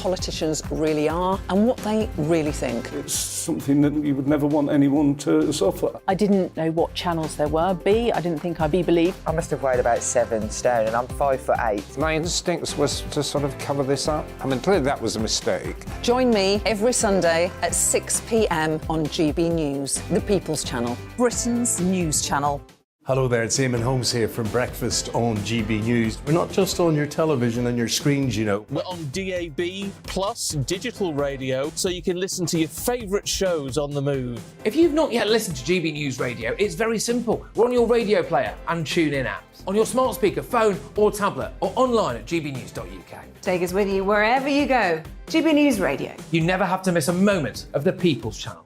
politicians really are and what they really think. It's something that you would never want anyone to suffer. I didn't know what channels there were. I didn't think I'd be believed. I must have weighed about 7 stone and I'm 5'8". My instincts was to sort of cover this up. I mean, clearly that was a mistake. Join me every Sunday at 6 p.m. on GB News, the People's Channel, Britain's news channel. Hello there, it's Eamon Holmes here from Breakfast on GB News. We're not just on your television and your screens, you know. We're on DAB plus digital radio, so you can listen to your favourite shows on the move. If you've not yet listened to GB News Radio, it's very simple. We're on your radio player and TuneIn apps, on your smart speaker, phone or tablet, or online at gbnews.uk. Take us with you wherever you go. GB News Radio. You never have to miss a moment of the People's Channel.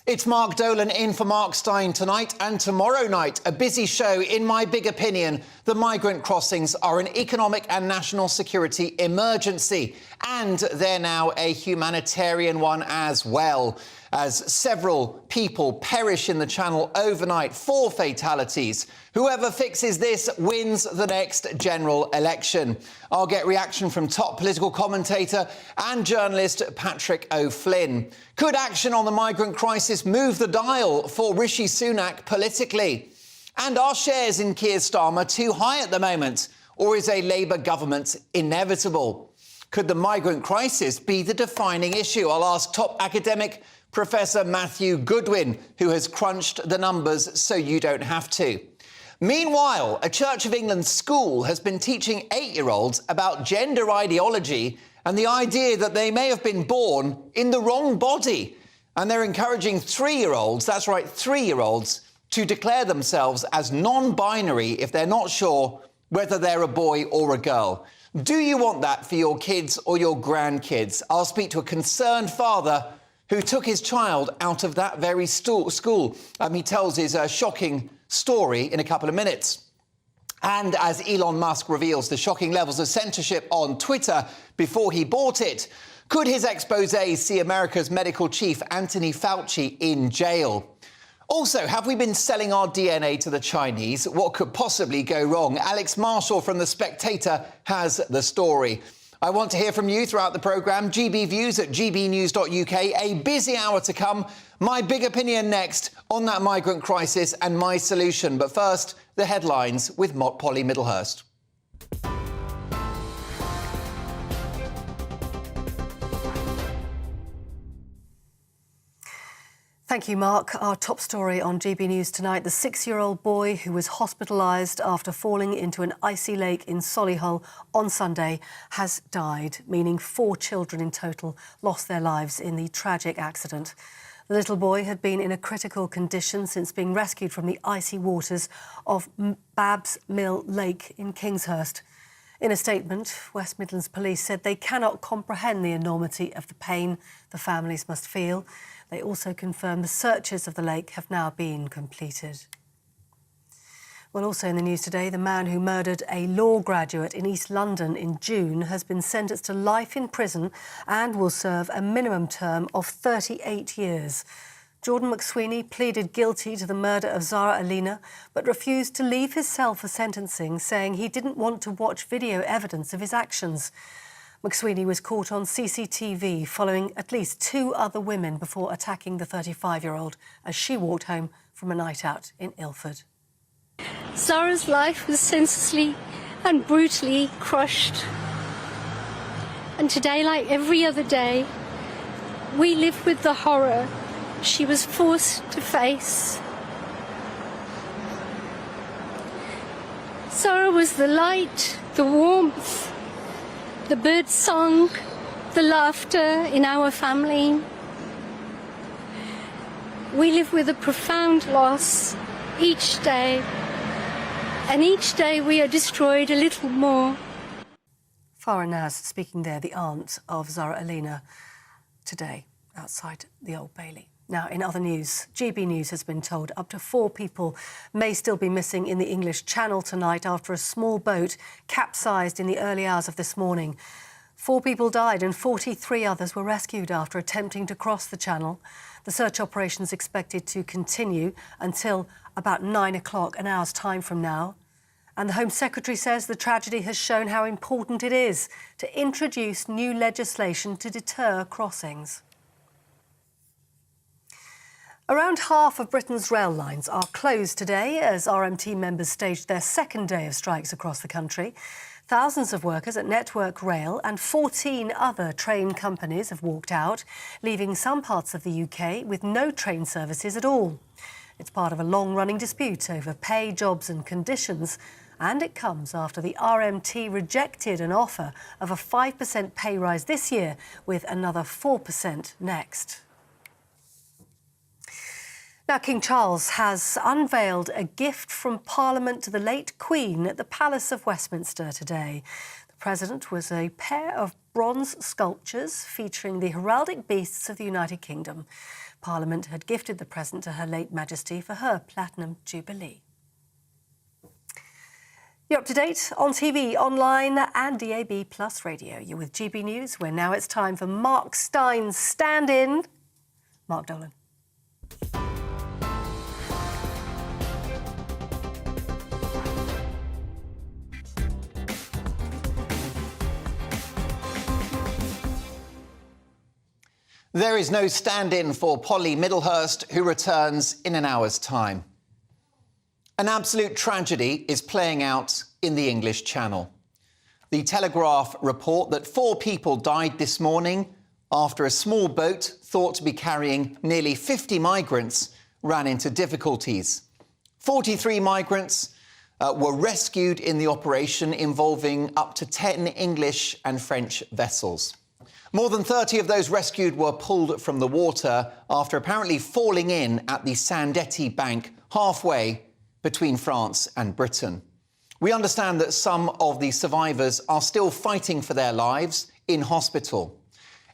It's Mark Dolan in for Mark Steyn tonight and tomorrow night. A busy show. In my big opinion, the migrant crossings are an economic and national security emergency. And they're now a humanitarian one as well, as several people perish in the Channel overnight. 4 fatalities. Whoever fixes this wins the next general election. I'll get reaction from top political commentator and journalist Patrick O'Flynn. Could action on the migrant crisis move the dial for Rishi Sunak politically? And are shares in Keir Starmer too high at the moment? Or is a Labour government inevitable? Could the migrant crisis be the defining issue? I'll ask top academic Professor Matthew Goodwin, who has crunched the numbers so you don't have to. Meanwhile, a Church of England school has been teaching 8-year-olds about gender ideology and the idea that they may have been born in the wrong body. And they're encouraging 3-year-olds, that's right, 3-year-olds, to declare themselves as non-binary if they're not sure whether they're a boy or a girl. Do you want that for your kids or your grandkids? I'll speak to a concerned father who took his child out of that very school. He tells his shocking story in a couple of minutes. And as Elon Musk reveals the shocking levels of censorship on Twitter before he bought it, could his exposé see America's medical chief Anthony Fauci in jail? Also, have we been selling our DNA to the Chinese? What could possibly go wrong? Alex Marshall from The Spectator has the story. I want to hear from you throughout the programme. GB Views at gbnews.uk. A busy hour to come. My big opinion next on that migrant crisis and my solution. But first, the headlines with Polly Middlehurst. Thank you, Mark. Our top story on GB News tonight, the 6-year-old boy who was hospitalised after falling into an icy lake in Solihull on Sunday has died, meaning 4 children in total lost their lives in the tragic accident. The little boy had been in a critical condition since being rescued from the icy waters of Babs Mill Lake in Kingshurst. In a statement, West Midlands Police said they cannot comprehend the enormity of the pain the families must feel. They also confirmed the searches of the lake have now been completed. Well, also in the news today, the man who murdered a law graduate in East London in June has been sentenced to life in prison and will serve a minimum term of 38 years. Jordan McSweeney pleaded guilty to the murder of Zara Alina, but refused to leave his cell for sentencing, saying he didn't want to watch video evidence of his actions. McSweeney was caught on CCTV following at least 2 other women before attacking the 35-year-old as she walked home from a night out in Ilford. Zara's life was senselessly and brutally crushed. And today, like every other day, we live with the horror she was forced to face. Zara was the light, the warmth, the bird song, the laughter in our family. We live with a profound loss each day, and each day we are destroyed a little more. Farah Naz speaking there, the aunt of Zara Alina, today outside the Old Bailey. Now, in other news, GB News has been told up to 4 people may still be missing in the English Channel tonight after a small boat capsized in the early hours of this morning. 4 people died and 43 others were rescued after attempting to cross the channel. The search operation is expected to continue until about 9 o'clock, an hour's time from now. And the Home Secretary says the tragedy has shown how important it is to introduce new legislation to deter crossings. Around half of Britain's rail lines are closed today as RMT members staged their second day of strikes across the country. Thousands of workers at Network Rail and 14 other train companies have walked out, leaving some parts of the UK with no train services at all. It's part of a long-running dispute over pay, jobs and conditions, and it comes after the RMT rejected an offer of a 5% pay rise this year, with another 4% next. Now, King Charles has unveiled a gift from Parliament to the late Queen at the Palace of Westminster today. The President was a pair of bronze sculptures featuring the heraldic beasts of the United Kingdom. Parliament had gifted the present to Her late Majesty for her Platinum Jubilee. You're up to date on TV, online and DAB+ radio. You're with GB News, where now it's time for Mark Steyn's stand-in, Mark Dolan. There is no stand-in for Polly Middlehurst, who returns in an hour's time. An absolute tragedy is playing out in the English Channel. The Telegraph report that 4 people died this morning after a small boat thought to be carrying nearly 50 migrants ran into difficulties. 43 migrants were rescued in the operation, involving up to 10 English and French vessels. More than 30 of those rescued were pulled from the water after apparently falling in at the Sandetti bank halfway between France and Britain. We understand that some of the survivors are still fighting for their lives in hospital.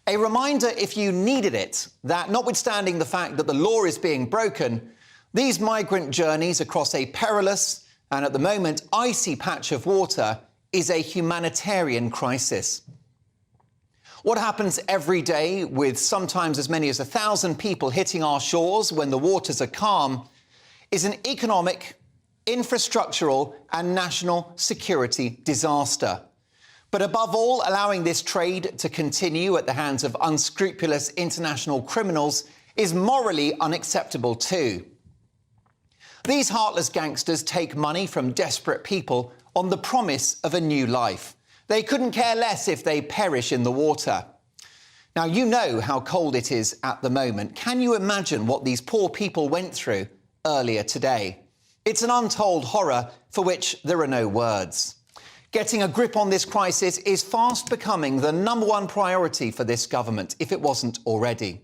A reminder, if you needed it, that notwithstanding the fact that the law is being broken, these migrant journeys across a perilous and at the moment icy patch of water is a humanitarian crisis. What happens every day with sometimes as many as 1,000 people hitting our shores when the waters are calm is an economic, infrastructural and national security disaster. But above all, allowing this trade to continue at the hands of unscrupulous international criminals is morally unacceptable too. These heartless gangsters take money from desperate people on the promise of a new life. They couldn't care less if they perish in the water. Now, you know how cold it is at the moment. Can you imagine what these poor people went through earlier today? It's an untold horror for which there are no words. Getting a grip on this crisis is fast becoming the #1 priority for this government, if it wasn't already.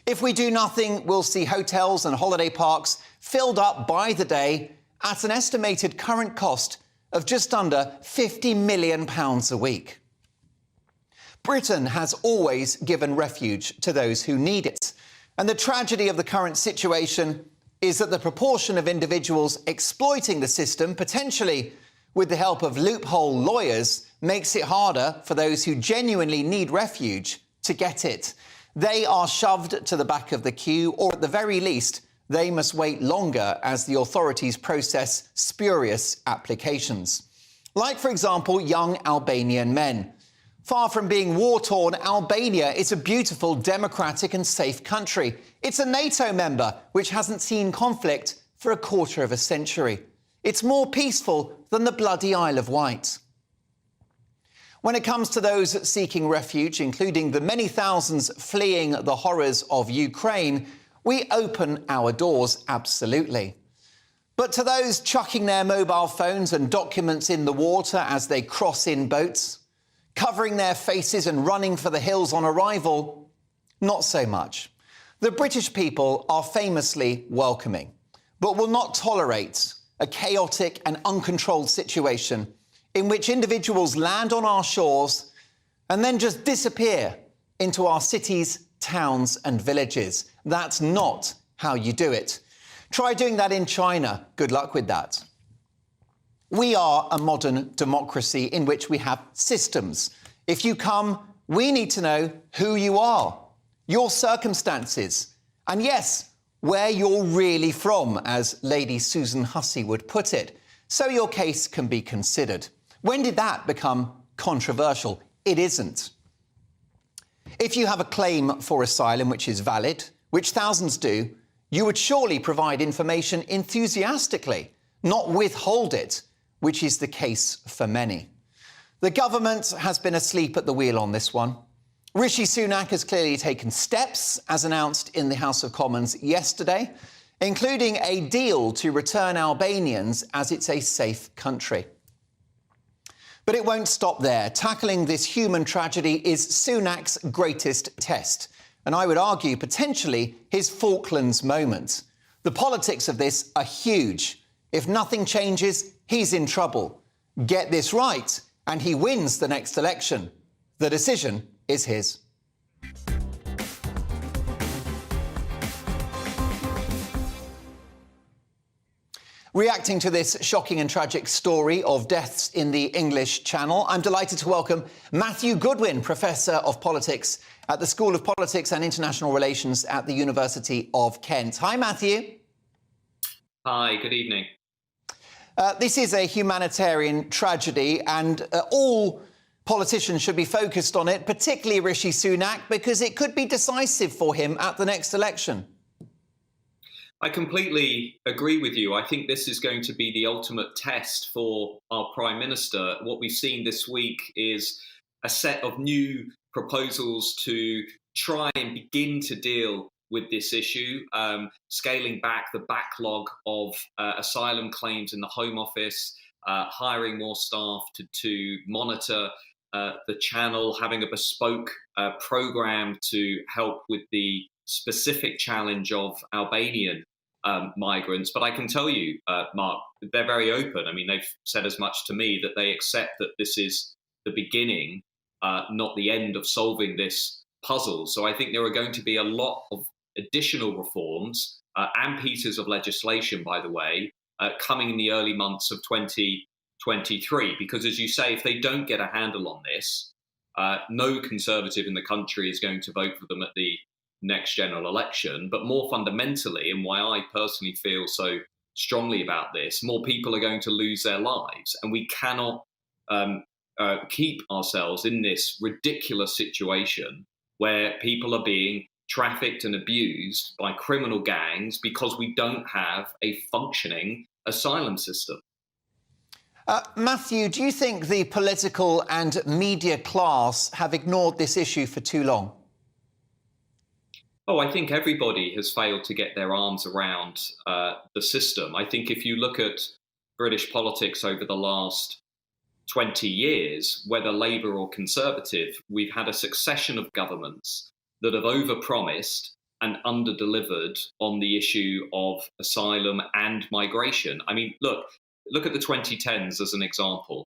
If we do nothing, we'll see hotels and holiday parks filled up by the day at an estimated current cost of just under £50 million a week. Britain has always given refuge to those who need it. And the tragedy of the current situation is that the proportion of individuals exploiting the system, potentially with the help of loophole lawyers, makes it harder for those who genuinely need refuge to get it. They are shoved to the back of the queue, or at the very least, they must wait longer as the authorities process spurious applications. Like, for example, young Albanian men. Far from being war-torn, Albania is a beautiful, democratic and safe country. It's a NATO member, which hasn't seen conflict for a quarter of a century. It's more peaceful than the bloody Isle of Wight. When it comes to those seeking refuge, including the many thousands fleeing the horrors of Ukraine, we open our doors, absolutely. But to those chucking their mobile phones and documents in the water as they cross in boats, covering their faces and running for the hills on arrival, not so much. The British people are famously welcoming, but will not tolerate a chaotic and uncontrolled situation in which individuals land on our shores and then just disappear into our cities, towns and villages. That's not how you do it. Try doing that in China. Good luck with that. We are a modern democracy in which we have systems If you come, we need to know who you are, your circumstances, and yes, where you're really from, as Lady Susan Hussey would put it, so your case can be considered. When did that become controversial? It isn't. If you have a claim for asylum which is valid, which thousands do, you would surely provide information enthusiastically, not withhold it, which is the case for many. The government has been asleep at the wheel on this one. Rishi Sunak has clearly taken steps, as announced in the House of Commons yesterday, including a deal to return Albanians as it's a safe country. But it won't stop there. Tackling this human tragedy is Sunak's greatest test, and I would argue potentially his Falklands moment. The politics of this are huge. If nothing changes, he's in trouble. Get this right, and he wins the next election. The decision is his. Reacting to this shocking and tragic story of deaths in the English Channel, I'm delighted to welcome Matthew Goodwin, Professor of Politics at the School of Politics and International Relations at the University of Kent. Hi, Matthew. Hi, good evening. This is a humanitarian tragedy, and all politicians should be focused on it, particularly Rishi Sunak, because it could be decisive for him at the next election. I completely agree with you. I think this is going to be the ultimate test for our Prime Minister. What we've seen this week is a set of new proposals to try and begin to deal with this issue, scaling back the backlog of asylum claims in the Home Office, hiring more staff to monitor the channel, having a bespoke programme to help with the specific challenge of Albanian migrants. But I can tell you, Mark, they're very open. I mean, they've said as much to me that they accept that this is the beginning, not the end of solving this puzzle. So I think there are going to be a lot of additional reforms and pieces of legislation, by the way, coming in the early months of 2023. Because as you say, if they don't get a handle on this, no Conservative in the country is going to vote for them at the next general election. But more fundamentally, and why I personally feel so strongly about this, more people are going to lose their lives. And we cannot keep ourselves in this ridiculous situation where people are being trafficked and abused by criminal gangs because we don't have a functioning asylum system. Matthew, do you think the political and media class have ignored this issue for too long? Oh, I think everybody has failed to get their arms around the system. I think if you look at British politics over the last 20 years, whether Labour or Conservative, we've had a succession of governments that have overpromised and underdelivered on the issue of asylum and migration. I mean, look at the 2010s as an example.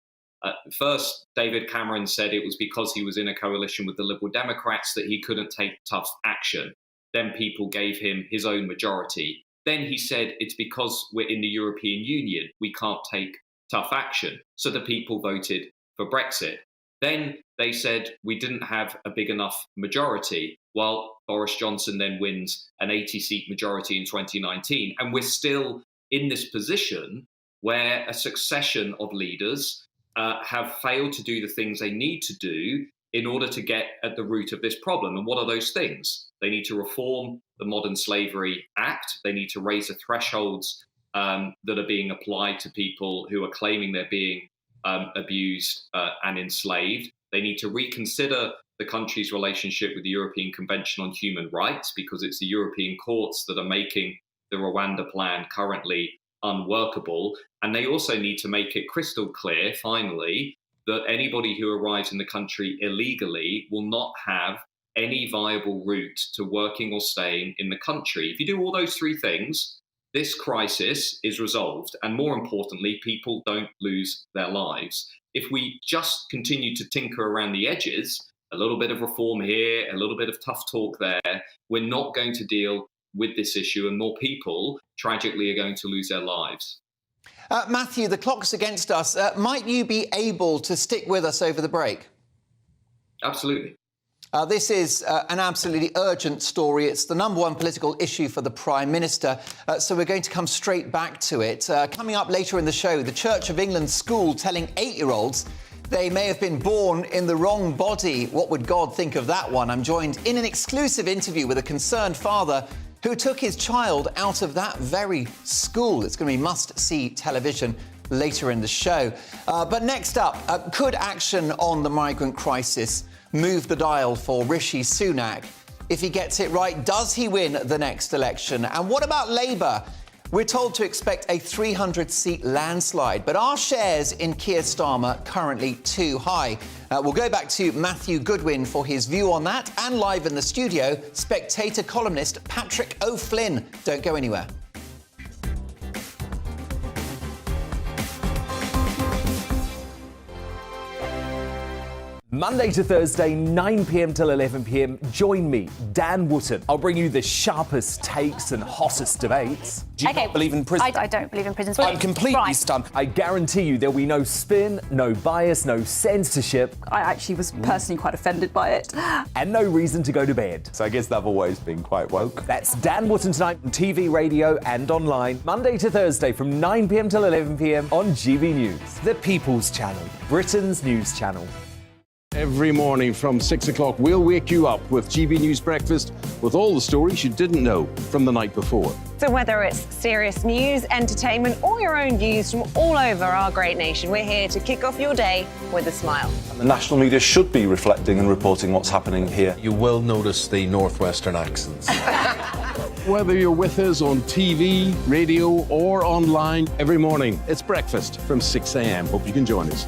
First, David Cameron said it was because he was in a coalition with the Liberal Democrats that he couldn't take tough action. Then people gave him his own majority. Then he said it's because we're in the European Union, we can't take tough action. So the people voted for Brexit. Then they said we didn't have a big enough majority. Well, Boris Johnson then wins an 80-seat majority in 2019. And we're still in this position where a succession of leaders have failed to do the things they need to do in order to get at the root of this problem. And what are those things? They need to reform the Modern Slavery Act. They need to raise the thresholds that are being applied to people who are claiming they're being abused and enslaved. They need to reconsider the country's relationship with the European Convention on Human Rights, because it's the European courts that are making the Rwanda plan currently unworkable. And they also need to make it crystal clear, finally, that anybody who arrives in the country illegally will not have any viable route to working or staying in the country. If you do all those three things, this crisis is resolved. And more importantly, people don't lose their lives. If we just continue to tinker around the edges, a little bit of reform here, a little bit of tough talk there, we're not going to deal with this issue, and more people, tragically, are going to lose their lives. Matthew, the clock's against us. Might you be able to stick with us over the break? Absolutely. This is an absolutely urgent story. It's the #1 political issue for the Prime Minister, so we're going to come straight back to it. Coming up later in the show, the Church of England school telling 8-year-olds they may have been born in the wrong body. What would God think of that one? I'm joined in an exclusive interview with a concerned father who took his child out of that very school. It's going to be must-see television later in the show. But next up, could action on the migrant crisis move the dial for Rishi Sunak? If he gets it right, does he win the next election? And what about Labour? We're told to expect a 300-seat landslide, but are shares in Keir Starmer currently too high? We'll go back to Matthew Goodwin for his view on that, and live in the studio, Spectator columnist Patrick O'Flynn. Don't go anywhere. Monday to Thursday, 9 p.m. till 11 p.m. Join me, Dan Wootton. I'll bring you the sharpest takes and hottest debates. Do you not believe in prison? I don't believe in prisons. I'm completely stunned. I guarantee you there'll be no spin, no bias, no censorship. I actually was personally quite offended by it. And no reason to go to bed. So I guess they've always been quite woke. That's Dan Wootton tonight on TV, radio and online. Monday to Thursday from 9 p.m. till 11 p.m. on GB News. The People's Channel, Britain's news channel. Every morning from 6 o'clock, we'll wake you up with GB News Breakfast with all the stories you didn't know from the night before. So whether it's serious news, entertainment or your own views from all over our great nation, we're here to kick off your day with a smile. And the national media should be reflecting and reporting what's happening here. You will notice the northwestern accents. Whether you're with us on TV, radio or online, every morning, it's breakfast from 6 a.m. Hope you can join us.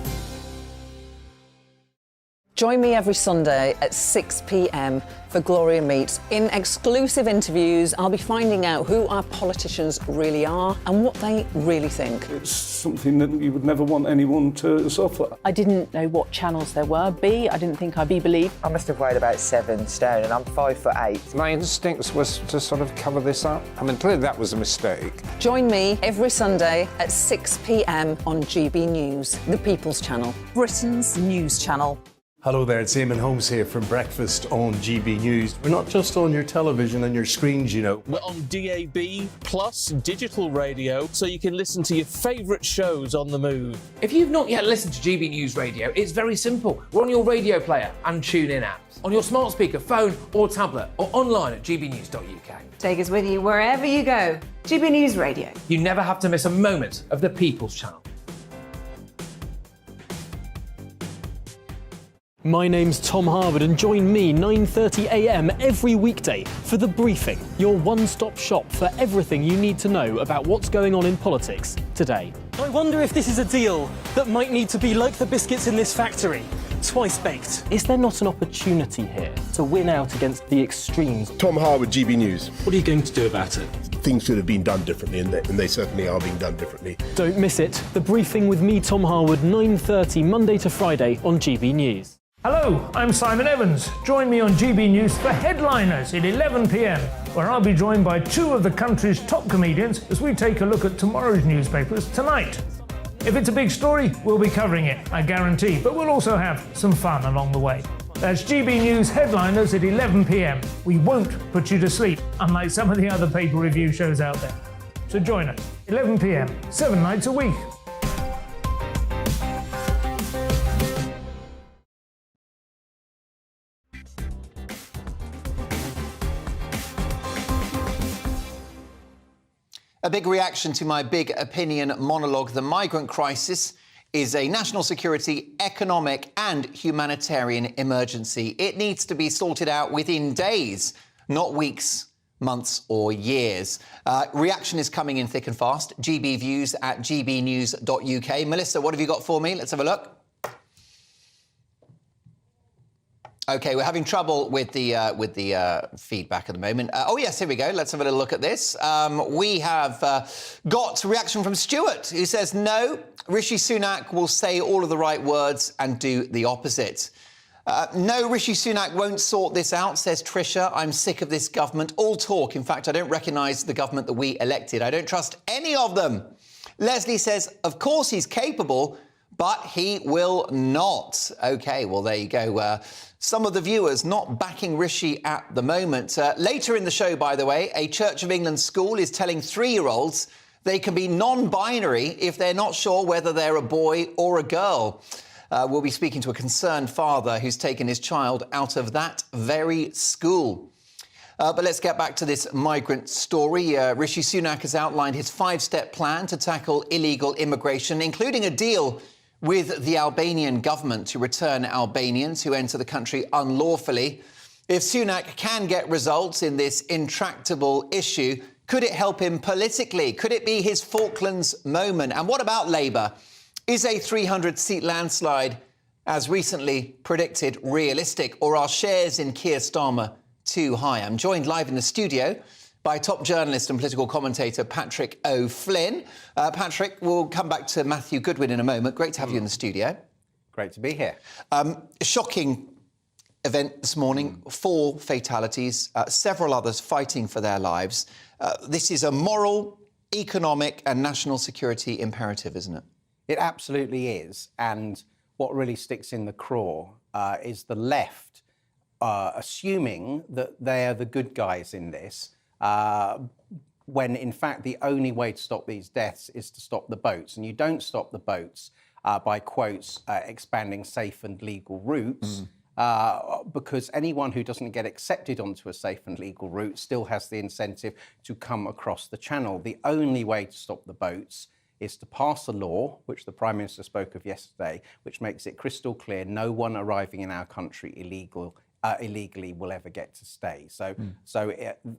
Join me every Sunday at 6 p.m. for Gloria Meets. In exclusive interviews, I'll be finding out who our politicians really are and what they really think. It's something that you would never want anyone to suffer. I didn't know what channels there were. B, I didn't think I'd be believed. I must have weighed about 7 stone and I'm 5'8". My instincts was to sort of cover this up. I mean, clearly that was a mistake. Join me every Sunday at 6 p.m. on GB News, the People's Channel, Britain's news channel. Hello there, it's Eamon Holmes here from Breakfast on GB News. We're not just on your television and your screens, you know. We're on DAB plus digital radio, so you can listen to your favourite shows on the move. If you've not yet listened to GB News Radio, it's very simple. We're on your radio player and TuneIn apps, on your smart speaker, phone or tablet, or online at gbnews.uk. Take us with you wherever you go. GB News Radio. You never have to miss a moment of the People's Channel. My name's Tom Harwood and join me 9:30 a.m. every weekday for The Briefing, your one-stop shop for everything you need to know about what's going on in politics today. I wonder if this is a deal that might need to be like the biscuits in this factory, twice baked. Is there not an opportunity here to win out against the extremes? Tom Harwood, GB News. What are you going to do about it? Things should have been done differently, and they certainly are being done differently. Don't miss it. The Briefing with me, Tom Harwood, 9:30 Monday to Friday on GB News. Hello, I'm Simon Evans. Join me on GB News for Headliners at 11 p.m, where I'll be joined by 2 of the country's top comedians as we take a look at tomorrow's newspapers tonight. If it's a big story, we'll be covering it, I guarantee, but we'll also have some fun along the way. That's GB News Headliners at 11 p.m. We won't put you to sleep, unlike some of the other paper review shows out there. So join us, 11 p.m, 7 nights a week. A big reaction to my big opinion monologue. The migrant crisis is a national security, economic and humanitarian emergency. It needs to be sorted out within days, not weeks, months or years. Reaction is coming in thick and fast. GB Views at gbnews.uk. Melissa, what have you got for me? Let's have a look. OK, we're having trouble with the feedback at the moment. Oh, yes, here we go. Let's have a little look at this. We have got reaction from Stuart, who says, no, Rishi Sunak will say all of the right words and do the opposite. No, Rishi Sunak won't sort this out, says Trisha. I'm sick of this government. All talk. In fact, I don't recognise the government that we elected. I don't trust any of them. Leslie says, of course he's capable, but he will not. OK, well, there you go. Some of the viewers not backing Rishi at the moment. Later in the show, by the way, a Church of England school is telling 3-year-olds they can be non-binary if they're not sure whether they're a boy or a girl. We'll be speaking to a concerned father who's taken his child out of that very school. But let's get back to this migrant story. Rishi Sunak has outlined his 5-step plan to tackle illegal immigration, including a deal with the Albanian government to return Albanians who enter the country unlawfully. If Sunak can get results in this intractable issue, could it help him politically? Could it be his Falklands moment? And what about Labour? Is a 300-seat landslide, as recently predicted, realistic? Or are shares in Keir Starmer too high? I'm joined live in the studio by top journalist and political commentator Patrick O'Flynn. Patrick, we'll come back to Matthew Goodwin in a moment. Great to have you in the studio. Great to be here. Shocking event this morning. 4 fatalities, several others fighting for their lives. This is a moral, economic and national security imperative, isn't it? It absolutely is. And what really sticks in the craw is the left assuming that they're the good guys in this, when in fact the only way to stop these deaths is to stop the boats. And you don't stop the boats by, quotes, expanding safe and legal routes, because anyone who doesn't get accepted onto a safe and legal route still has the incentive to come across the channel. The only way to stop the boats is to pass a law, which the Prime Minister spoke of yesterday, which makes it crystal clear no one arriving in our country illegally will ever get to stay. So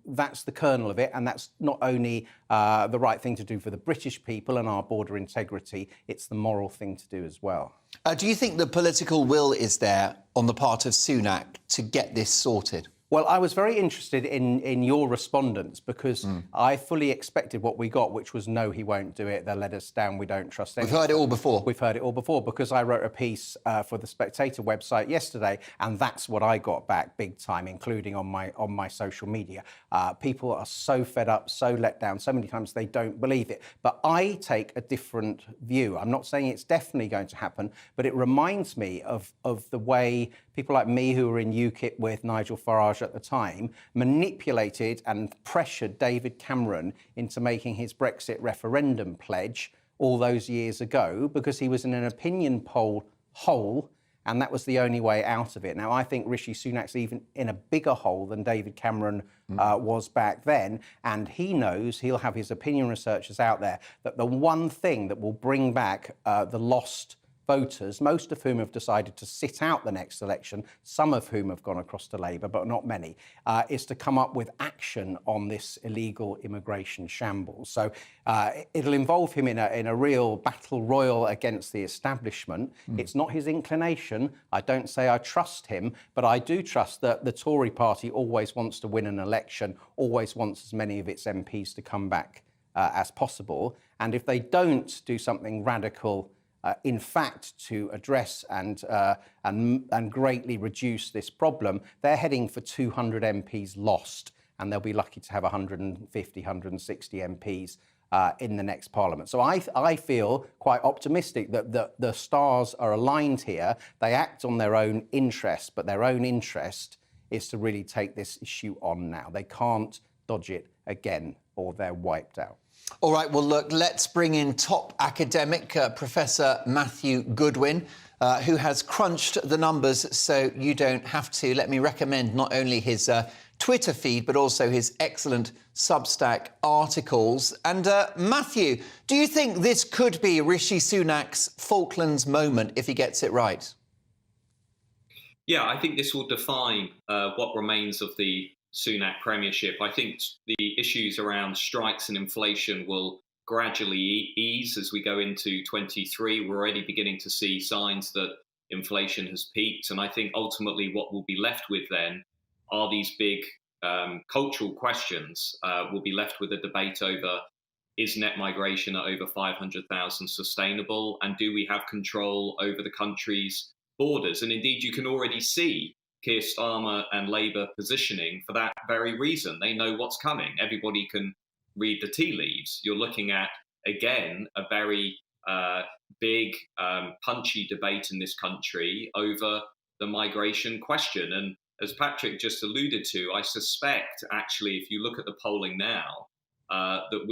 that's the kernel of it, and that's not only the right thing to do for the British people and our border integrity, it's the moral thing to do as well. Do you think the political will is there on the part of Sunak to get this sorted? Well, I was very interested in your respondents because I fully expected what we got, which was no, he won't do it. They'll let us down. We don't trust anyone. We've heard it all before. We've heard it all before because I wrote a piece for the Spectator website yesterday, and that's what I got back big time, including on my social media. People are so fed up, so let down, so many times they don't believe it. But I take a different view. I'm not saying it's definitely going to happen, but it reminds me of the way people like me who were in UKIP with Nigel Farage at the time manipulated and pressured David Cameron into making his Brexit referendum pledge all those years ago because he was in an opinion poll hole, and that was the only way out of it. Now, I think Rishi Sunak's even in a bigger hole than David Cameron was back then, and he knows, he'll have his opinion researchers out there, that the one thing that will bring back the lost voters, most of whom have decided to sit out the next election, some of whom have gone across to Labour, but not many, is to come up with action on this illegal immigration shambles. So it'll involve him in a real battle royal against the establishment. It's not his inclination. I don't say I trust him, but I do trust that the Tory party always wants to win an election, always wants as many of its MPs to come back as possible. And if they don't do something radical in fact, to address and greatly reduce this problem, they're heading for 200 MPs lost, and they'll be lucky to have 150, 160 MPs in the next Parliament. So I feel quite optimistic that the stars are aligned here. They act on their own interest, but their own interest is to really take this issue on now. They can't dodge it again, or they're wiped out. All right, well, look, let's bring in top academic Professor Matthew Goodwin, who has crunched the numbers so you don't have to. Let me recommend not only his Twitter feed, but also his excellent Substack articles. And Matthew, do you think this could be Rishi Sunak's Falklands moment if he gets it right? Yeah, I think this will define what remains of the Sunak premiership. I think the issues around strikes and inflation will gradually ease as we go into 23. We're already beginning to see signs that inflation has peaked. And I think ultimately what we'll be left with then are these big cultural questions. We'll be left with a debate over, is net migration at over 500,000 sustainable? And do we have control over the country's borders? And indeed, you can already see Keir Starmer and Labour positioning for that very reason. They know what's coming. Everybody can read the tea leaves. You're looking at, again, a very big, punchy debate in this country over the migration question. And as Patrick just alluded to, I suspect, actually, if you look at the polling now, that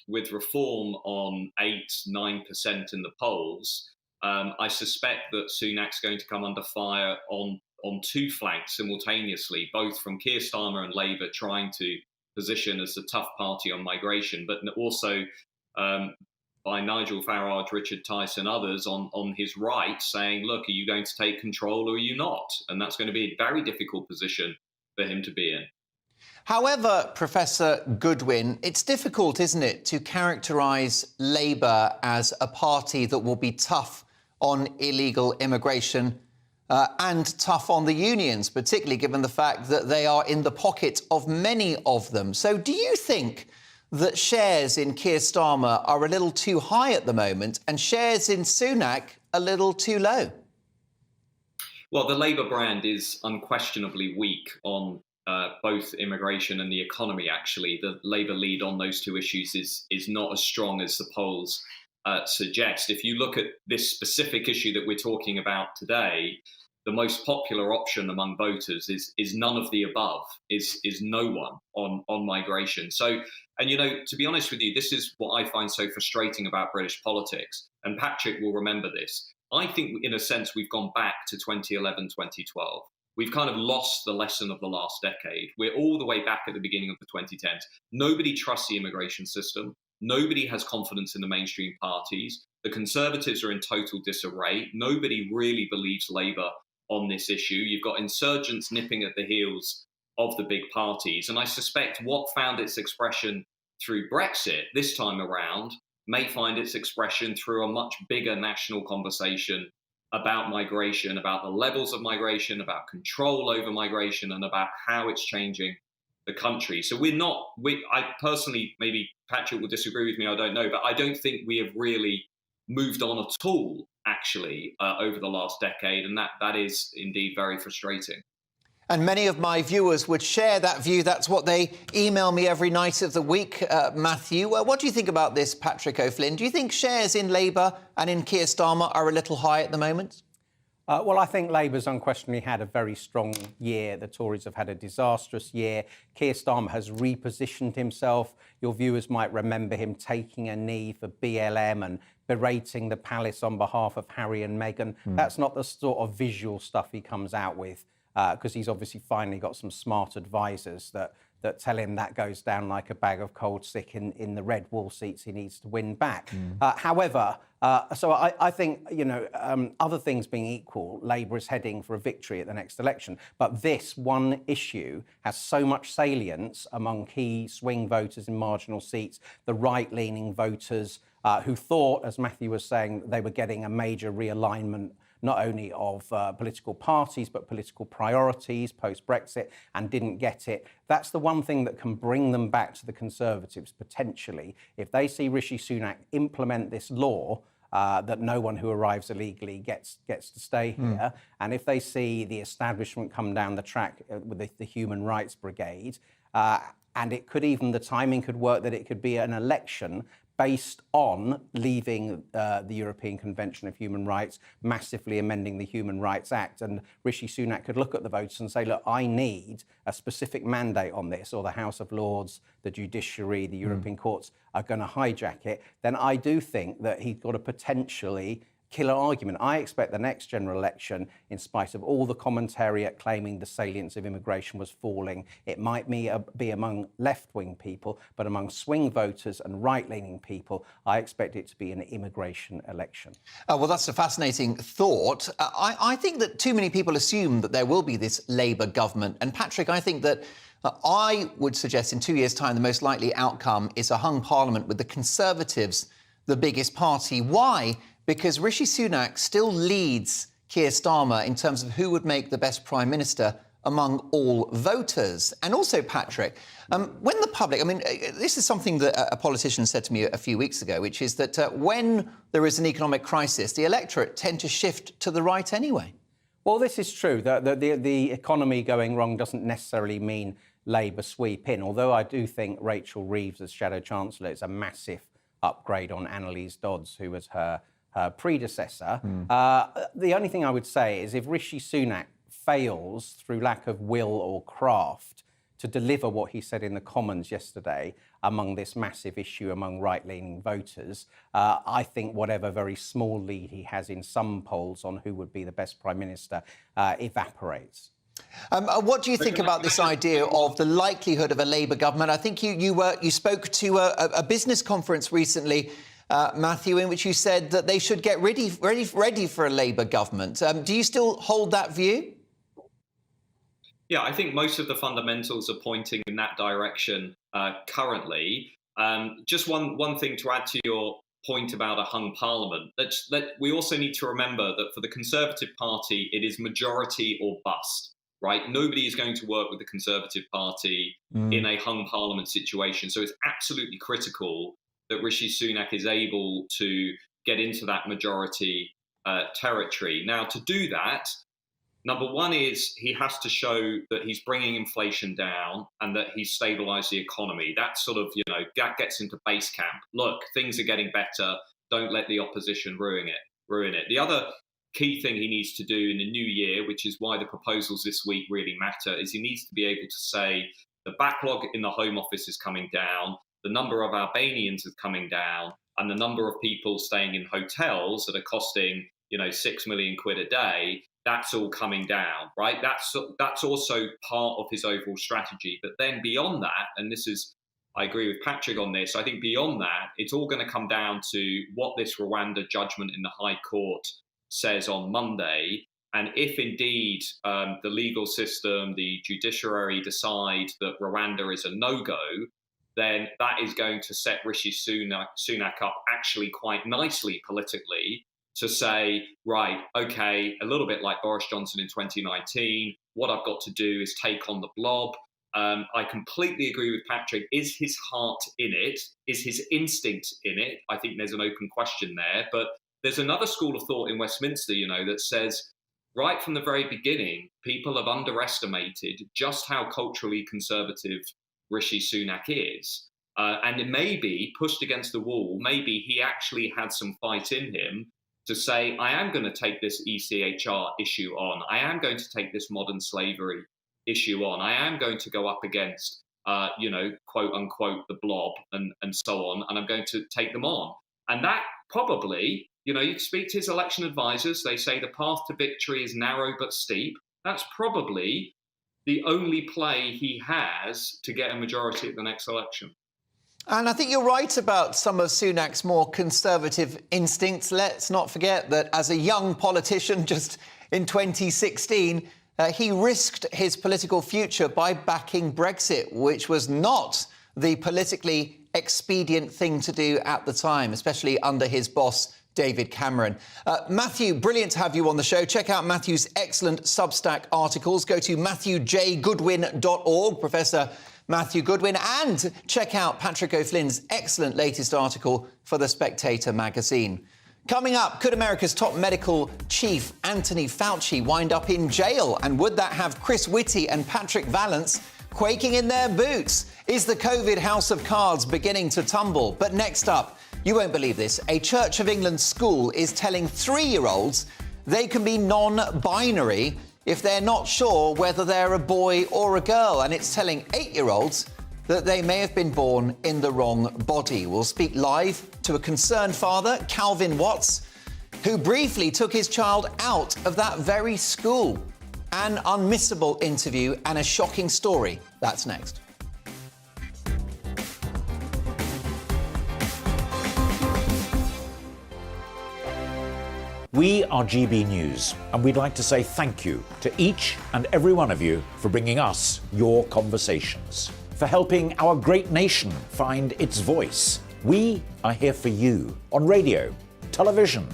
with reform on 8-9% in the polls, I suspect that Sunak's going to come under fire on two flanks simultaneously, both from Keir Starmer and Labour trying to position as the tough party on migration, but also by Nigel Farage, Richard Tice and others on his right saying, look, are you going to take control or are you not? And that's going to be a very difficult position for him to be in. However, Professor Goodwin, it's difficult, isn't it, to characterise Labour as a party that will be tough on illegal immigration and tough on the unions, particularly given the fact that they are in the pocket of many of them. So do you think that shares in Keir Starmer are a little too high at the moment and shares in Sunak a little too low? Well, the Labour brand is unquestionably weak on both immigration and the economy, actually. The Labour lead on those two issues is not as strong as the polls suggest. If you look at this specific issue that we're talking about today, the most popular option among voters is none of the above, is no one on migration. So, and to be honest with you, this is what I find so frustrating about British politics, and Patrick will remember this. I think, in a sense, we've gone back to 2011, 2012. We've kind of lost the lesson of the last decade. We're all the way back at the beginning of the 2010s. Nobody trusts the immigration system. Nobody has confidence in the mainstream parties. The Conservatives are in total disarray. Nobody really believes Labour on this issue. You've got insurgents nipping at the heels of the big parties. And I suspect what found its expression through Brexit this time around may find its expression through a much bigger national conversation about migration, about the levels of migration, about control over migration, and about how it's changing the country. So I personally, maybe Patrick will disagree with me, I don't know, but I don't think we have really moved on at all, actually, over the last decade. And that is indeed very frustrating. And many of my viewers would share that view. That's what they email me every night of the week, Matthew. What do you think about this, Patrick O'Flynn? Do you think shares in Labour and in Keir Starmer are a little high at the moment? Well, I think Labour's unquestionably had a very strong year. The Tories have had a disastrous year. Keir Starmer has repositioned himself. Your viewers might remember him taking a knee for BLM and berating the palace on behalf of Harry and Meghan. That's not the sort of visual stuff he comes out with, because he's obviously finally got some smart advisors that tell him that goes down like a bag of cold stick in the red wall seats he needs to win back. However, so I think, other things being equal, Labour is heading for a victory at the next election. But this one issue has so much salience among key swing voters in marginal seats, the right-leaning voters who thought, as Matthew was saying, they were getting a major realignment not only of political parties, but political priorities post-Brexit, and didn't get it. That's the one thing that can bring them back to the Conservatives, potentially. If they see Rishi Sunak implement this law, that no one who arrives illegally gets to stay here, and if they see the establishment come down the track with the Human Rights Brigade, and the timing could work that it could be an election based on leaving the European Convention of Human Rights, massively amending the Human Rights Act. And Rishi Sunak could look at the voters and say, look, I need a specific mandate on this, or the House of Lords, the judiciary, the European courts are going to hijack it. Then I do think that he's got a potentially killer argument. I expect the next general election, in spite of all the commentariat claiming the salience of immigration was falling, it might be among left-wing people, but among swing voters and right-leaning people, I expect it to be an immigration election. Well, that's a fascinating thought. I think that too many people assume that there will be this Labour government. And Patrick, I think that I would suggest in 2 years' time the most likely outcome is a hung parliament with the Conservatives the biggest party. Why? Because Rishi Sunak still leads Keir Starmer in terms of who would make the best Prime Minister among all voters. And also, Patrick, when the public... this is something that a politician said to me a few weeks ago, which is that when there is an economic crisis, the electorate tend to shift to the right anyway. Well, this is true. The economy going wrong doesn't necessarily mean Labour sweep in, although I do think Rachel Reeves as Shadow Chancellor is a massive upgrade on Annalise Dodds, who was her predecessor. The only thing I would say is if Rishi Sunak fails through lack of will or craft to deliver what he said in the Commons yesterday among this massive issue among right-leaning voters, I think whatever very small lead he has in some polls on who would be the best Prime Minister evaporates. What do you think about this idea of the likelihood of a Labour government? I think you spoke to a business conference recently, Matthew, in which you said that they should get ready for a Labour government. Do you still hold that view? Yeah, I think most of the fundamentals are pointing in that direction currently. Just one thing to add to your point about a hung parliament. We also need to remember that for the Conservative Party, it is majority or bust, right? Nobody is going to work with the Conservative Party in a hung parliament situation. So it's absolutely critical that Rishi Sunak is able to get into that majority territory. Now, to do that, number one is he has to show that he's bringing inflation down and that he's stabilised the economy. That's sort of, that gets into base camp. Look, things are getting better. Don't let the opposition ruin it. The other key thing he needs to do in the new year, which is why the proposals this week really matter, is he needs to be able to say the backlog in the Home Office is coming down, the number of Albanians is coming down, and the number of people staying in hotels that are costing, 6 million quid a day, that's all coming down, right? That's also part of his overall strategy. But then beyond that, and I agree with Patrick on this, I think beyond that, it's all going to come down to what this Rwanda judgment in the High Court says on Monday. And if indeed the legal system, the judiciary decide that Rwanda is a no-go, then that is going to set Rishi Sunak up actually quite nicely politically to say, right, OK, a little bit like Boris Johnson in 2019, what I've got to do is take on the blob. I completely agree with Patrick. Is his heart in it? Is his instinct in it? I think there's an open question there. But there's another school of thought in Westminster, that says right from the very beginning, people have underestimated just how culturally conservative Rishi Sunak is. And it may be pushed against the wall. Maybe he actually had some fight in him to say, I am going to take this ECHR issue on. I am going to take this modern slavery issue on. I am going to go up against, quote unquote, the blob and so on. And I'm going to take them on. And that probably, you speak to his election advisors. They say the path to victory is narrow but steep. That's probably the only play he has to get a majority at the next election. And I think you're right about some of Sunak's more conservative instincts. Let's not forget that as a young politician just in 2016, he risked his political future by backing Brexit, which was not the politically expedient thing to do at the time, especially under his boss, David Cameron. Matthew, brilliant to have you on the show. Check out Matthew's excellent Substack articles. Go to matthewjgoodwin.org, Professor Matthew Goodwin, and check out Patrick O'Flynn's excellent latest article for The Spectator magazine. Coming up, could America's top medical chief, Anthony Fauci, wind up in jail? And would that have Chris Whitty and Patrick Vallance quaking in their boots? Is the COVID house of cards beginning to tumble? But next up, you won't believe this, a Church of England school is telling 3-year-olds they can be non-binary if they're not sure whether they're a boy or a girl. And it's telling 8-year-olds that they may have been born in the wrong body. We'll speak live to a concerned father, Calvin Watts, who briefly took his child out of that very school. An unmissable interview and a shocking story. That's next. We are GB News, and we'd like to say thank you to each and every one of you for bringing us your conversations, for helping our great nation find its voice. We are here for you on radio, television,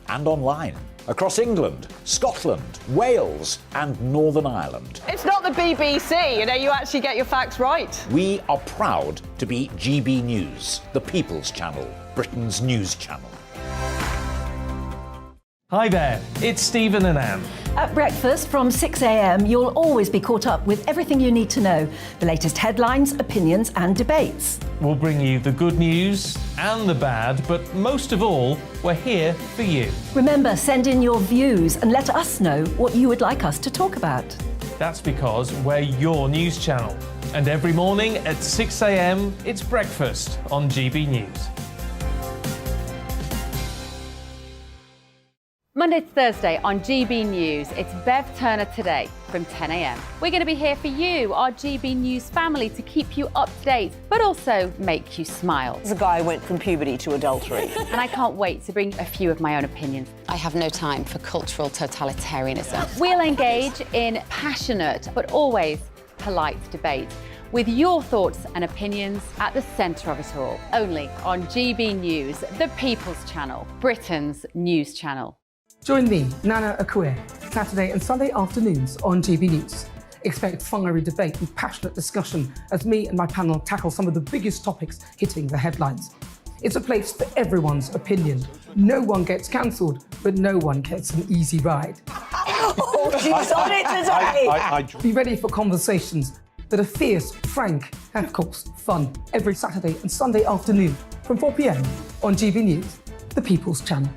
and online, across England, Scotland, Wales, and Northern Ireland. It's not the BBC, you actually get your facts right. We are proud to be GB News, the People's Channel, Britain's news channel. Hi there, it's Stephen and Anne. At breakfast from 6 a.m, you'll always be caught up with everything you need to know, the latest headlines, opinions and debates. We'll bring you the good news and the bad, but most of all, we're here for you. Remember, send in your views and let us know what you would like us to talk about. That's because we're your news channel. And every morning at 6 a.m, it's breakfast on GB News. Monday to Thursday on GB News, it's Bev Turner Today from 10 a.m. We're going to be here for you, our GB News family, to keep you up to date, but also make you smile. The guy went from puberty to adultery. And I can't wait to bring a few of my own opinions. I have no time for cultural totalitarianism. We'll engage in passionate, but always polite debate, with your thoughts and opinions at the centre of it all. Only on GB News, the People's Channel, Britain's news channel. Join me, Nana Akue, Saturday and Sunday afternoons on GB News. Expect fiery debate and passionate discussion as me and my panel tackle some of the biggest topics hitting the headlines. It's a place for everyone's opinion. No one gets cancelled, but no one gets an easy ride. Oh, she's on it today! Be ready for conversations that are fierce, frank, and of course, fun. Every Saturday and Sunday afternoon from 4 p.m. on GB News, the People's Channel.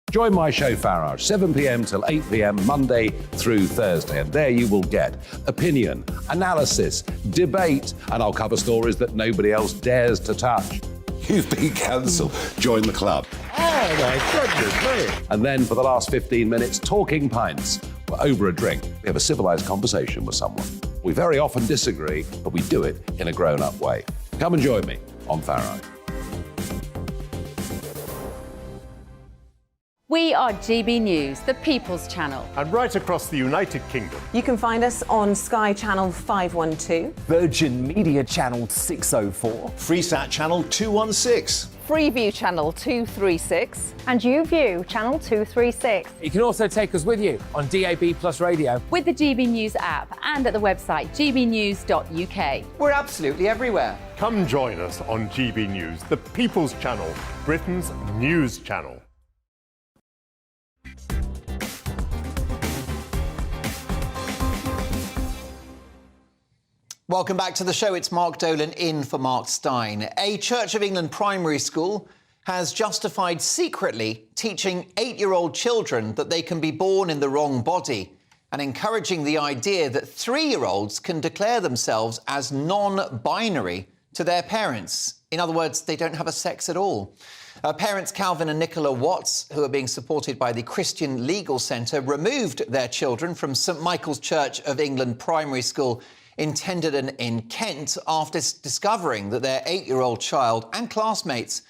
Join my show Farage, 7 p.m. till 8 p.m. Monday through Thursday. And there you will get opinion, analysis, debate, and I'll cover stories that nobody else dares to touch. You've been cancelled. Join the club. Oh, my goodness me. And then for the last 15 minutes, talking pints. We're over a drink. We have a civilised conversation with someone. We very often disagree, but we do it in a grown-up way. Come and join me on Farage. We are GB News, the People's Channel. And right across the United Kingdom. You can find us on Sky Channel 512. Virgin Media Channel 604. Freesat Channel 216. Freeview Channel 236. And YouView Channel 236. You can also take us with you on DAB Plus Radio. With the GB News app and at the website gbnews.uk. We're absolutely everywhere. Come join us on GB News, the People's Channel, Britain's news channel. Welcome back to the show. It's Mark Dolan in for Mark Steyn. A Church of England primary school has justified secretly teaching 8-year-old children that they can be born in the wrong body and encouraging the idea that 3-year-olds can declare themselves as non-binary to their parents. In other words, they don't have a sex at all. Parents Calvin and Nicola Watts, who are being supported by the Christian Legal Centre, removed their children from St Michael's Church of England primary school in Tenderden in Kent after discovering that their 8-year-old child and classmates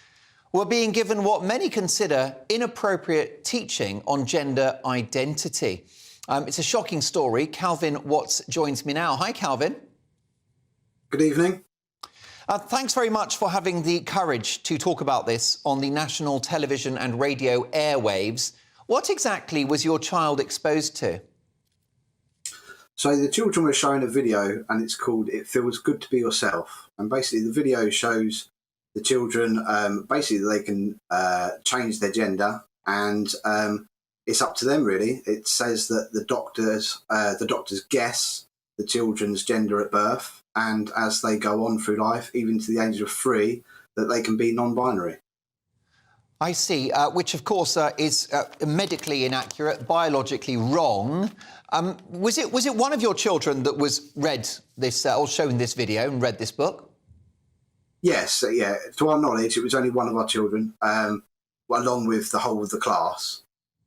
were being given what many consider inappropriate teaching on gender identity. It's a shocking story. Calvin Watts joins me now. Hi, Calvin. Good evening. Thanks very much for having the courage to talk about this on the national television and radio airwaves. What exactly was your child exposed to? So the children were shown a video and it's called It Feels Good to Be Yourself. And basically the video shows the children, basically they can change their gender and it's up to them really. It says that the doctors guess the children's gender at birth and as they go on through life, even to the age of 3, that they can be non-binary. I see, which of course is medically inaccurate, biologically wrong. Was it one of your children that was read this or shown this video and read this book? Yes, yeah. To our knowledge, it was only one of our children, along with the whole of the class.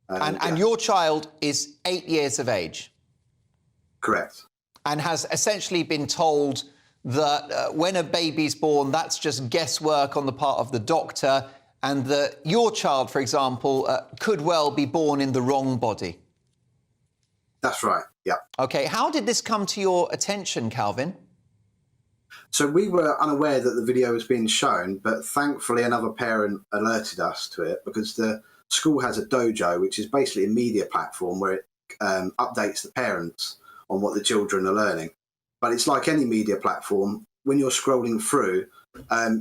And your child is 8 years of age? Correct. And has essentially been told that when a baby's born, that's just guesswork on the part of the doctor, and that your child, for example, could well be born in the wrong body. That's right, yeah. OK, how did this come to your attention, Calvin? So we were unaware that the video was being shown, but thankfully another parent alerted us to it because the school has a dojo, which is basically a media platform where it updates the parents on what the children are learning. But it's like any media platform, when you're scrolling through,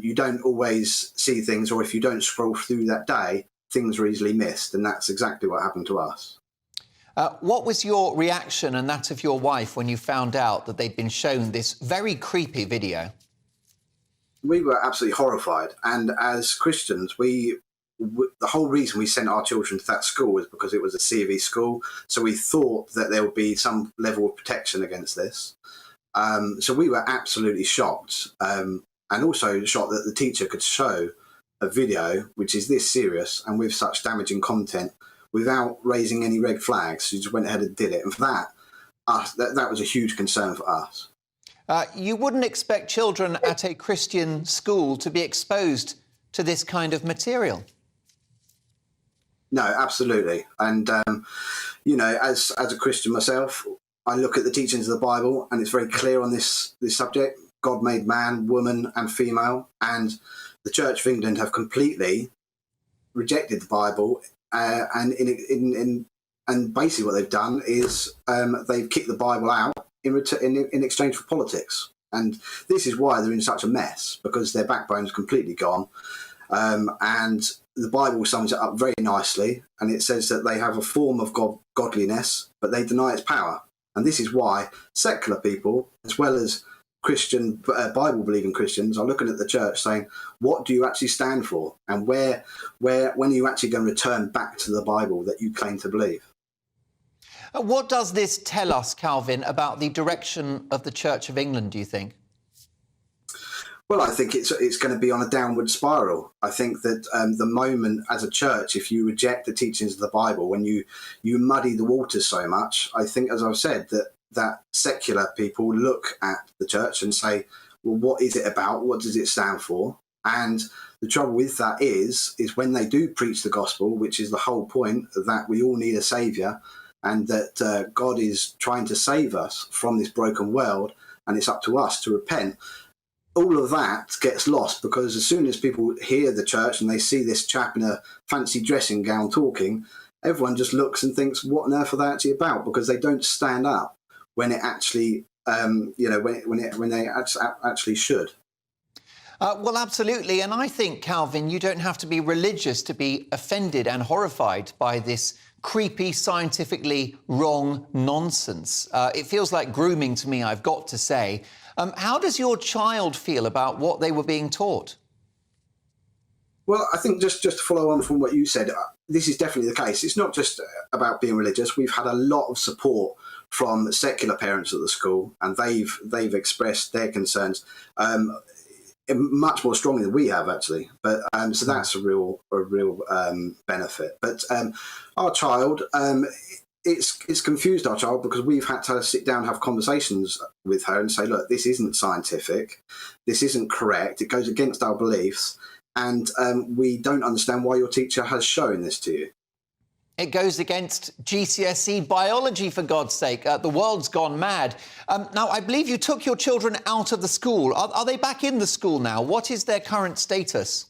you don't always see things, or if you don't scroll through that day, things are easily missed, and that's exactly what happened to us. What was your reaction and that of your wife when you found out that they'd been shown this very creepy video? We were absolutely horrified, and as Christians, the whole reason we sent our children to that school was because it was a CV school, so we thought that there would be some level of protection against this. So we were absolutely shocked, and also shocked that the teacher could show a video which is this serious and with such damaging content without raising any red flags. She just went ahead and did it, and for that was a huge concern for us. You wouldn't expect children at a Christian school to be exposed to this kind of material. No, absolutely. And, you know, as a Christian myself, I look at the teachings of the Bible and it's very clear on this subject. God made man, woman and female, and the Church of England have completely rejected the Bible, and basically what they've done is they've kicked the Bible out in exchange for politics. And this is why they're in such a mess, because their backbone's completely gone. And the Bible sums it up very nicely, and it says that they have a form of godliness, but they deny its power. And this is why secular people, as well as Christian, Bible-believing Christians, are looking at the church saying, what do you actually stand for? And when are you actually going to return back to the Bible that you claim to believe? What does this tell us, Calvin, about the direction of the Church of England, do you think? Well, I think it's going to be on a downward spiral. I think that the moment as a church, if you reject the teachings of the Bible, when you muddy the waters so much, I think, as I've said, that secular people look at the church and say, well, what is it about? What does it stand for? And the trouble with that is when they do preach the gospel, which is the whole point, that we all need a saviour, and that God is trying to save us from this broken world, and it's up to us to repent. All of that gets lost, because as soon as people hear the church and they see this chap in a fancy dressing gown talking, everyone just looks and thinks, what on earth are they actually about? Because they don't stand up when it actually, when they actually should. Well, absolutely. And I think, Calvin, you don't have to be religious to be offended and horrified by this creepy, scientifically wrong nonsense. It feels like grooming to me, I've got to say. How does your child feel about what they were being taught? Well, I think just to follow on from what you said, this is definitely the case. It's not just about being religious. We've had a lot of support from secular parents at the school, and they've expressed their concerns much more strongly than we have, actually. But so that's a real benefit. But our child, it's confused our child, because we've had to sit down and have conversations with her and say, look, this isn't scientific, this isn't correct, it goes against our beliefs, and we don't understand why your teacher has shown this to you. It goes against GCSE biology, for God's sake. The world's gone mad. Now, I believe you took your children out of the school. Are they back in the school now? What is their current status?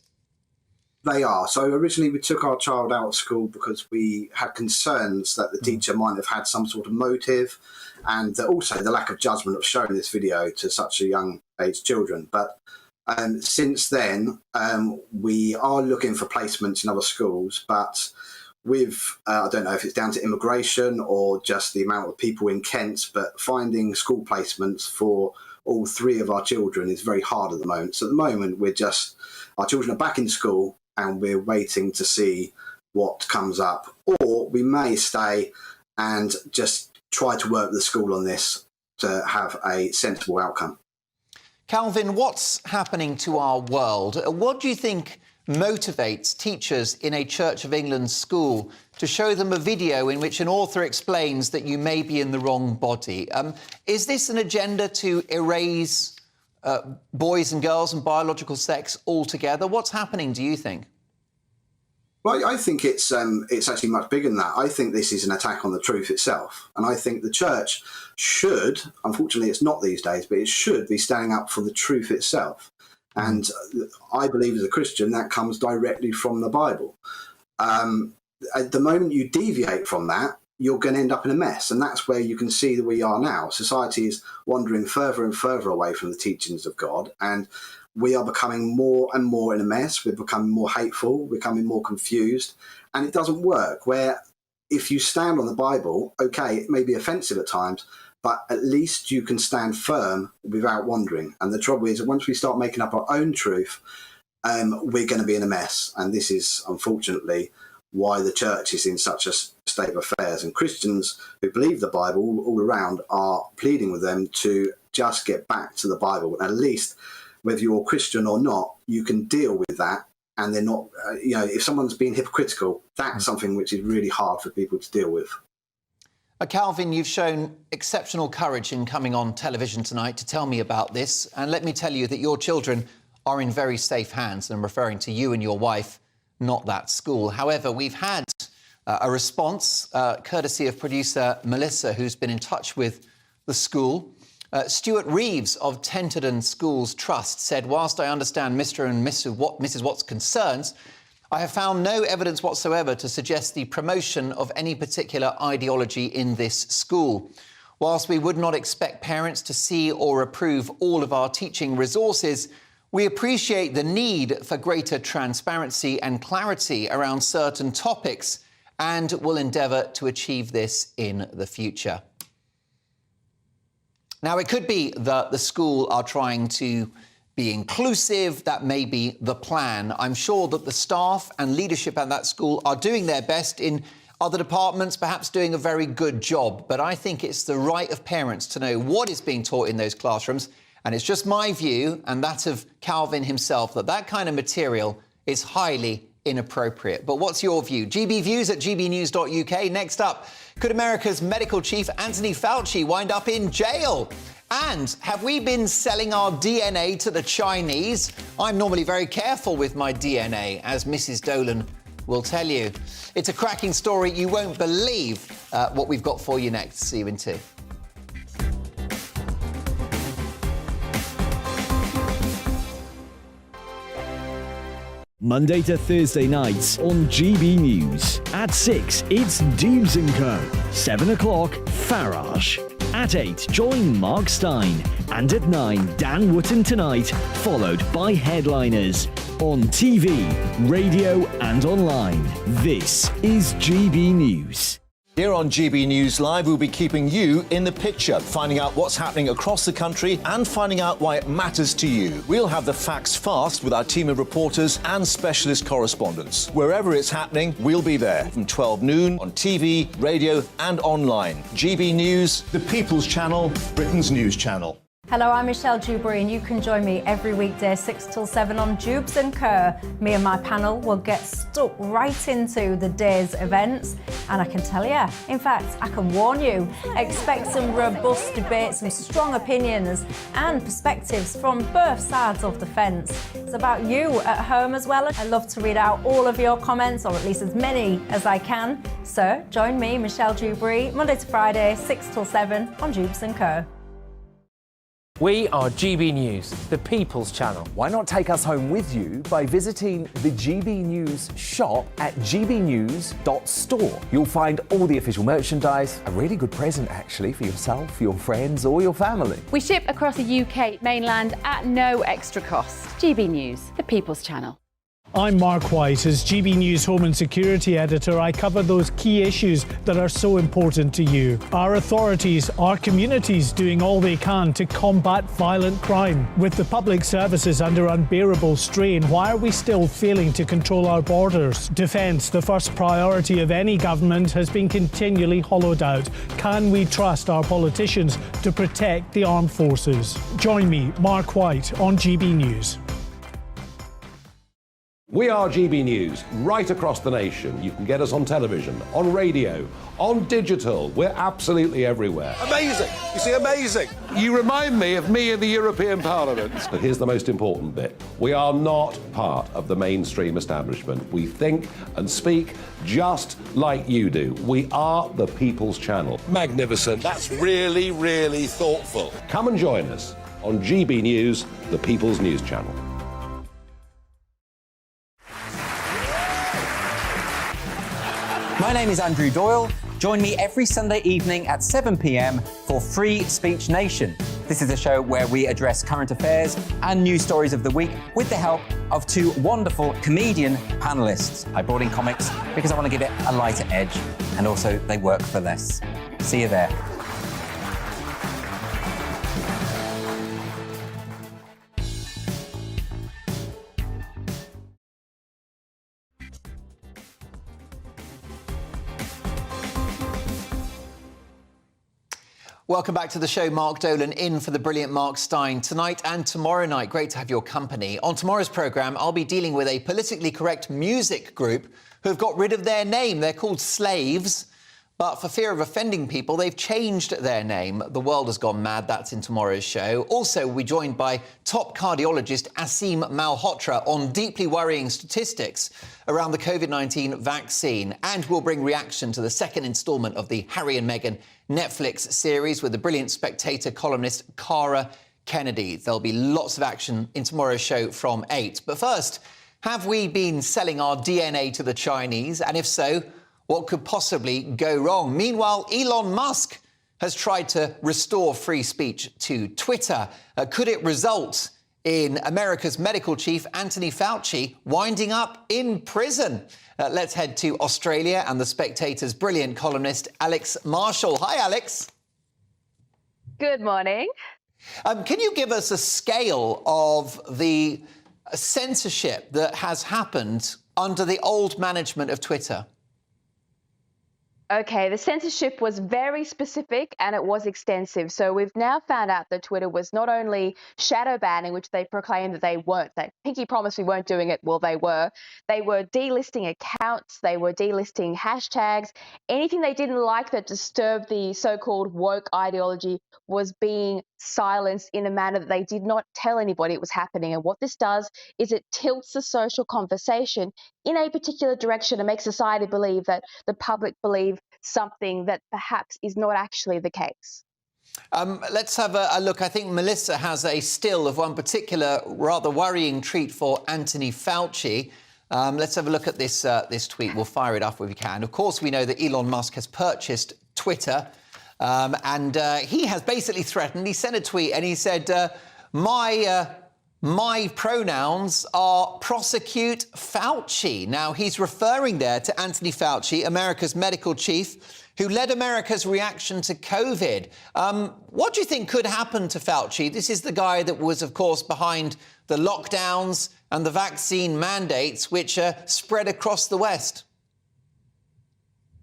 They are. So originally we took our child out of school because we had concerns that the teacher might have had some sort of motive, and also the lack of judgment of showing this video to such a young age children. But since then, we are looking for placements in other schools, but with, I don't know if it's down to immigration or just the amount of people in Kent, but finding school placements for all three of our children is very hard at the moment. So at the moment, our children are back in school and we're waiting to see what comes up. Or we may stay and just try to work with the school on this to have a sensible outcome. Calvin, what's happening to our world? What do you think motivates teachers in a Church of England school to show them a video in which an author explains that you may be in the wrong body? Is this an agenda to erase boys and girls and biological sex altogether? What's happening, do you think? Well, I think it's actually much bigger than that. I think this is an attack on the truth itself. And I think the church should, unfortunately it's not these days, but it should be standing up for the truth itself. And I believe as a Christian that comes directly from the Bible. At the moment you deviate from that, you're going to end up in a mess. And that's where you can see that we are now. Society is wandering further and further away from the teachings of God. And we are becoming more and more in a mess. We're becoming more hateful, becoming more confused, and it doesn't work. Where if you stand on the Bible, okay, it may be offensive at times, but at least you can stand firm without wandering. And the trouble is, once we start making up our own truth, we're going to be in a mess. And this is, unfortunately, why the church is in such a state of affairs. And Christians who believe the Bible all around are pleading with them to just get back to the Bible. At least, whether you're Christian or not, you can deal with that. And they're not, if someone's being hypocritical, that's something which is really hard for people to deal with. Calvin, you've shown exceptional courage in coming on television tonight to tell me about this. And let me tell you that your children are in very safe hands. And I'm referring to you and your wife, not that school. However, we've had a response, courtesy of producer Melissa, who's been in touch with the school. Stuart Reeves of Tenterden Schools Trust said, whilst I understand Mr. and Mrs. Watt's concerns, I have found no evidence whatsoever to suggest the promotion of any particular ideology in this school. Whilst we would not expect parents to see or approve all of our teaching resources, we appreciate the need for greater transparency and clarity around certain topics and will endeavour to achieve this in the future. Now, it could be that the school are trying to be inclusive. That may be the plan. I'm sure that the staff and leadership at that school are doing their best. In other departments, perhaps doing a very good job. But I think it's the right of parents to know what is being taught in those classrooms. And it's just my view, and that of Calvin himself, that that kind of material is highly inappropriate. But what's your view? GB Views at gbnews.uk. Next up, could America's medical chief Anthony Fauci wind up in jail? And have we been selling our DNA to the Chinese? I'm normally very careful with my DNA, as Mrs. Dolan will tell you. It's a cracking story. You won't believe what we've got for you next. See you in 2. Monday to Thursday nights on GB News. At 6, it's Dubes & Co. 7 o'clock, Farage. At 8, join Mark Steyn. And at 9, Dan Wootton Tonight, followed by Headliners. On TV, radio and online. This is GB News. Here on GB News Live, we'll be keeping you in the picture, finding out what's happening across the country and finding out why it matters to you. We'll have the facts fast with our team of reporters and specialist correspondents. Wherever it's happening, we'll be there from 12 noon on TV, radio and online. GB News, the People's Channel, Britain's news channel. Hello, I'm Michelle Dewberry and you can join me every weekday 6 till 7 on Dubes & Kerr. Me and my panel will get stuck right into the day's events and I can tell you, in fact, I can warn you, expect some robust debates, some strong opinions and perspectives from both sides of the fence. It's about you at home as well. I love to read out all of your comments, or at least as many as I can. So join me, Michelle Dewberry, Monday to Friday, 6 till 7 on Dubes & Kerr. We are GB News, the People's Channel. Why not take us home with you by visiting the GB News shop at gbnews.store. You'll find all the official merchandise, a really good present actually for yourself, your friends or your family. We ship across the UK mainland at no extra cost. GB News, the People's Channel. I'm Mark White. As GB News Home and Security Editor, I cover those key issues that are so important to you. Our authorities, our communities doing all they can to combat violent crime. With the public services under unbearable strain, why are we still failing to control our borders? Defence, the first priority of any government, has been continually hollowed out. Can we trust our politicians to protect the armed forces? Join me, Mark White, on GB News. We are GB News, right across the nation. You can get us on television, on radio, on digital. We're absolutely everywhere. Amazing! You see, amazing! You remind me of me in the European Parliament. But here's the most important bit. We are not part of the mainstream establishment. We think and speak just like you do. We are the People's Channel. Magnificent. That's really, really thoughtful. Come and join us on GB News, the People's News Channel. My name is Andrew Doyle. Join me every Sunday evening at 7 p.m. for Free Speech Nation. This is a show where we address current affairs and news stories of the week with the help of two wonderful comedian panelists. I brought in comics because I want to give it a lighter edge, and also they work for less. See you there. Welcome back to the show. Mark Dolan in for the brilliant Mark Steyn tonight and tomorrow night. Great to have your company. On tomorrow's programme, I'll be dealing with a politically correct music group who have got rid of their name. They're called Slaves, but for fear of offending people, they've changed their name. The world has gone mad. That's in tomorrow's show. Also, we're joined by top cardiologist Aseem Malhotra on deeply worrying statistics around the COVID-19 vaccine. And we'll bring reaction to the second instalment of the Harry and Meghan Netflix series with the brilliant Spectator columnist Cara Kennedy. There'll be lots of action in tomorrow's show from 8. But first, have we been selling our DNA to the Chinese? And if so, what could possibly go wrong? Meanwhile, Elon Musk has tried to restore free speech to Twitter. Could it result in America's medical chief, Anthony Fauci, winding up in prison? Let's head to Australia and the Spectator's brilliant columnist, Alex Marshall. Hi, Alex. Good morning. Can you give us a scale of the censorship that has happened under the old management of Twitter? Okay, the censorship was very specific and it was extensive. So we've now found out that Twitter was not only shadow banning, which they proclaimed that they weren't. They pinky promised we weren't doing it. Well, they were. They were delisting accounts. They were delisting hashtags. Anything they didn't like that disturbed the so-called woke ideology was being silenced in a manner that they did not tell anybody it was happening. And what this does is it tilts the social conversation in a particular direction and makes society believe that the public believe something that perhaps is not actually the case. Let's have a look. I think Melissa has a still of one particular rather worrying treat for Anthony Fauci. Let's have a look at this tweet. We'll fire it up if we can. Of course, we know that Elon Musk has purchased Twitter, and he has basically threatened. He sent a tweet and he said, my pronouns are prosecute Fauci. Now, he's referring there to Anthony Fauci, America's medical chief, who led America's reaction to COVID. What do you think could happen to Fauci? This is the guy that was, of course, behind the lockdowns and the vaccine mandates, which spread across the West.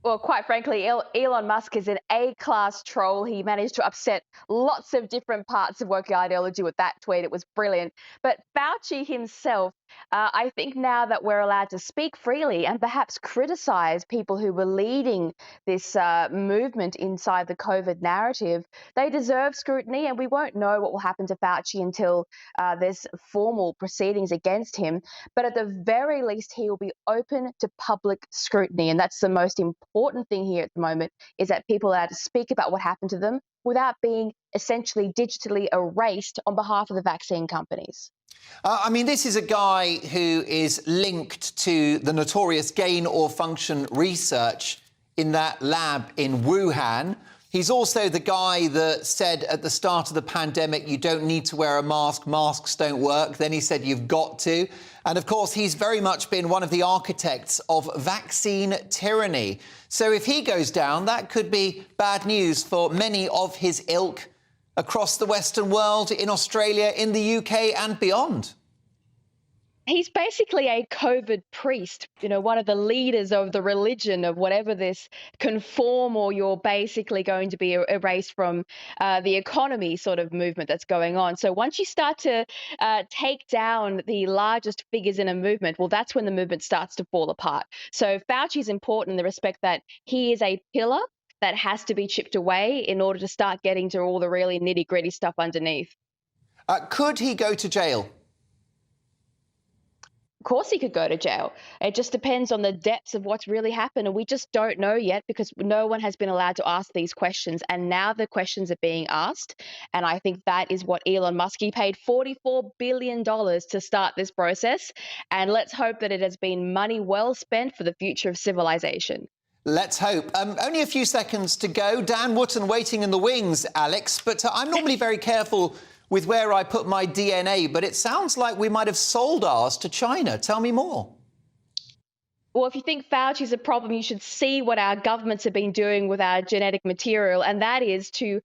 Well, quite frankly, Elon Musk is an A-class troll. He managed to upset lots of different parts of woke ideology with that tweet. It was brilliant. But Fauci himself, I think now that we're allowed to speak freely and perhaps criticize people who were leading this movement inside the COVID narrative, they deserve scrutiny, and we won't know what will happen to Fauci until there's formal proceedings against him. But at the very least, he will be open to public scrutiny, and that's the most important thing here at the moment, is that people are allowed to speak about what happened to them without being essentially digitally erased on behalf of the vaccine companies. I mean, this is a guy who is linked to the notorious gain or function research in that lab in Wuhan. He's also the guy that said at the start of the pandemic, you don't need to wear a mask, masks don't work. Then he said, you've got to. And of course, he's very much been one of the architects of vaccine tyranny. So if he goes down, that could be bad news for many of his ilk across the Western world, in Australia, in the UK and beyond. He's basically a COVID priest, one of the leaders of the religion of whatever this conform or you're basically going to be erased from the economy sort of movement that's going on. So once you start to take down the largest figures in a movement, well, that's when the movement starts to fall apart. So Fauci is important in the respect that he is a pillar that has to be chipped away in order to start getting to all the really nitty-gritty stuff underneath. Could he go to jail? Of course he could go to jail. It just depends on the depths of what's really happened. And we just don't know yet because no one has been allowed to ask these questions. And now the questions are being asked. And I think that is what Elon Musk, he paid $44 billion to start this process. And let's hope that it has been money well spent for the future of civilization. Let's hope. Only a few seconds to go. Dan Wootton waiting in the wings, Alex. But I'm normally very careful with where I put my DNA, but it sounds like we might have sold ours to China. Tell me more. Well, if you think Fauci's a problem, you should see what our governments have been doing with our genetic material, and that is to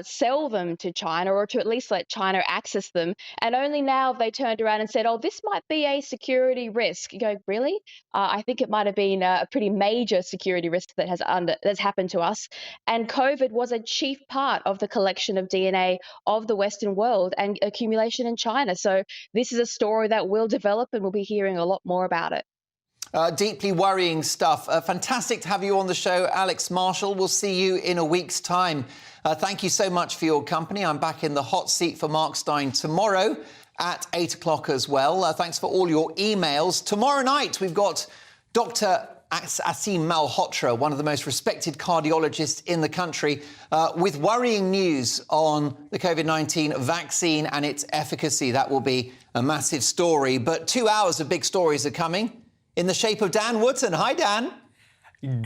sell them to China, or to at least let China access them. And only now have they turned around and said, oh, this might be a security risk. You go, really? I think it might have been a pretty major security risk that that's happened to us. And COVID was a chief part of the collection of DNA of the Western world and accumulation in China. So this is a story that will develop, and we'll be hearing a lot more about it. Deeply worrying stuff. Fantastic to have you on the show, Alex Marshall. We'll see you in a week's time. Thank you so much for your company. I'm back in the hot seat for Mark Steyn tomorrow at 8 o'clock as well. Thanks for all your emails. Tomorrow night, we've got Dr. Asim Malhotra, one of the most respected cardiologists in the country, with worrying news on the COVID-19 vaccine and its efficacy. That will be a massive story. But 2 hours of big stories are coming in the shape of Dan Wootton. Hi, Dan.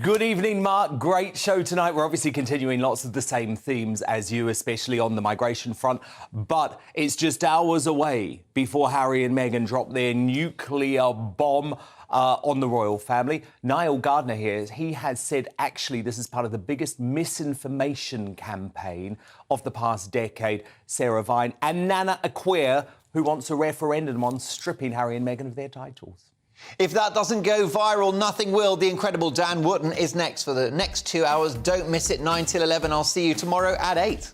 Good evening, Mark. Great show tonight. We're obviously continuing lots of the same themes as you, especially on the migration front. But it's just hours away before Harry and Meghan drop their nuclear bomb on the royal family. Niall Gardner here, he has said, actually, this is part of the biggest misinformation campaign of the past decade. Sarah Vine and Nana Acquia, who wants a referendum on stripping Harry and Meghan of their titles. If that doesn't go viral, nothing will. The incredible Dan Wootton is next for the next 2 hours. Don't miss it, 9 till 11. I'll see you tomorrow at 8.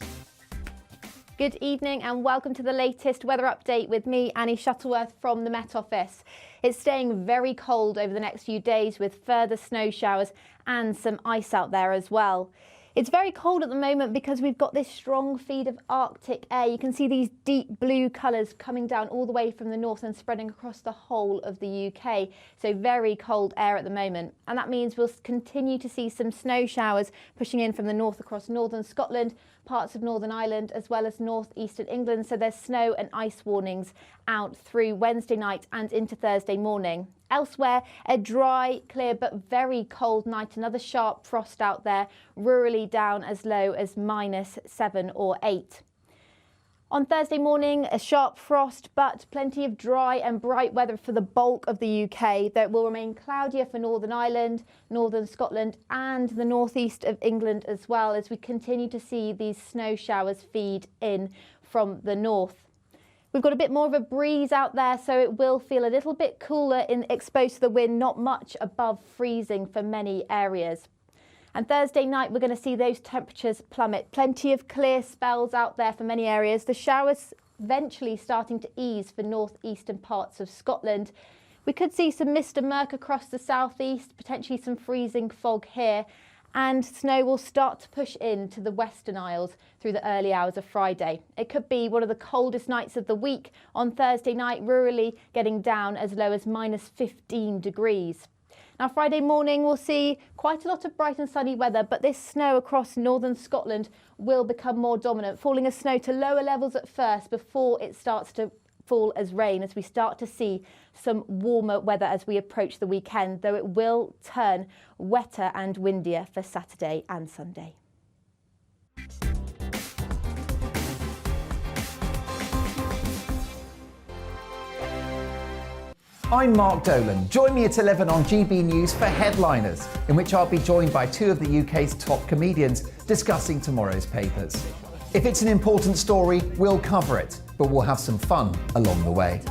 Good evening and welcome to the latest weather update with me, Annie Shuttleworth from the Met Office. It's staying very cold over the next few days with further snow showers and some ice out there as well. It's very cold at the moment because we've got this strong feed of Arctic air. You can see these deep blue colours coming down all the way from the north and spreading across the whole of the UK. So very cold air at the moment. And that means we'll continue to see some snow showers pushing in from the north across northern Scotland, parts of Northern Ireland, as well as northeastern England. So there's snow and ice warnings out through Wednesday night and into Thursday morning. Elsewhere, a dry, clear but very cold night. Another sharp frost out there, rurally down as low as -7 or 8. On Thursday morning, a sharp frost, but plenty of dry and bright weather for the bulk of the UK. That will remain cloudier for Northern Ireland, Northern Scotland and the northeast of England as well, as we continue to see these snow showers feed in from the north. We've got a bit more of a breeze out there, so it will feel a little bit cooler exposed to the wind, not much above freezing for many areas. And Thursday night, we're going to see those temperatures plummet. Plenty of clear spells out there for many areas. The showers eventually starting to ease for northeastern parts of Scotland. We could see some mist and murk across the southeast, potentially some freezing fog here. And snow will start to push into the Western Isles through the early hours of Friday. It could be one of the coldest nights of the week. On Thursday night, rurally getting down as low as -15 degrees. Now, Friday morning, we'll see quite a lot of bright and sunny weather, but this snow across northern Scotland will become more dominant, falling as snow to lower levels at first before it starts to fall as rain, as we start to see some warmer weather as we approach the weekend, though it will turn wetter and windier for Saturday and Sunday. I'm Mark Dolan. Join me at 11 on GB News for Headliners, in which I'll be joined by two of the UK's top comedians discussing tomorrow's papers. If it's an important story, we'll cover it, but we'll have some fun along the way.